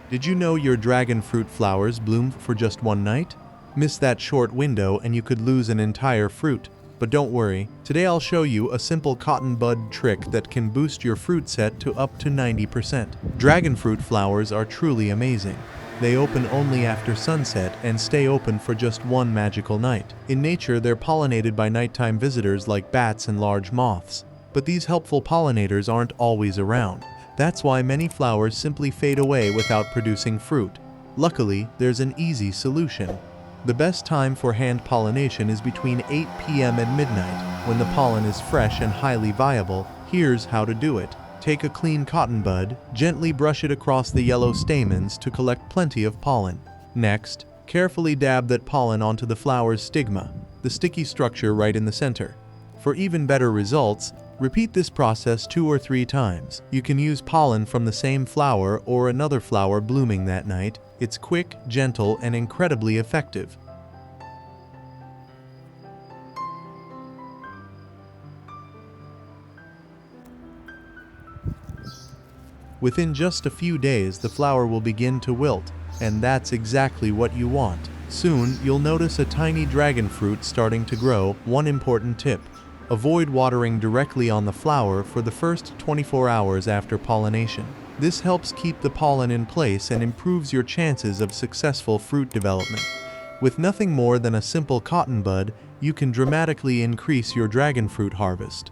Did you know your dragon fruit flowers bloom for just one night? Miss that short window and you could lose an entire fruit. But don't worry, today I'll show you a simple cotton bud trick that can boost your fruit set to up to 90%. Dragon fruit flowers are truly amazing. They open only after sunset and stay open for just one magical night. In nature, they're pollinated by nighttime visitors like bats and large moths. But these helpful pollinators aren't always around. That's why many flowers simply fade away without producing fruit. Luckily, there's an easy solution. The best time for hand pollination is between 8 p.m. and midnight, when the pollen is fresh and highly viable. Here's how to do it. Take a clean cotton bud, gently brush it across the yellow stamens to collect plenty of pollen. Next, carefully dab that pollen onto the flower's stigma, the sticky structure right in the center. For even better results, repeat this process 2 or 3 times. You can use pollen from the same flower or another flower blooming that night. It's quick, gentle, and incredibly effective. Within just a few days, the flower will begin to wilt, and that's exactly what you want. Soon, you'll notice a tiny dragon fruit starting to grow. One important tip: avoid watering directly on the flower for the first 24 hours after pollination. This helps keep the pollen in place and improves your chances of successful fruit development. With nothing more than a simple cotton bud, you can dramatically increase your dragon fruit harvest.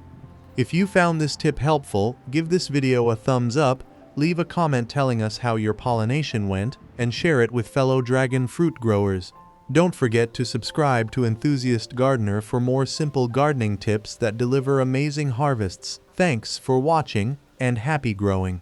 If you found this tip helpful, give this video a thumbs up, leave a comment telling us how your pollination went, and share it with fellow dragon fruit growers. Don't forget to subscribe to Enthusiast Gardener for more simple gardening tips that deliver amazing harvests. Thanks for watching, and happy growing!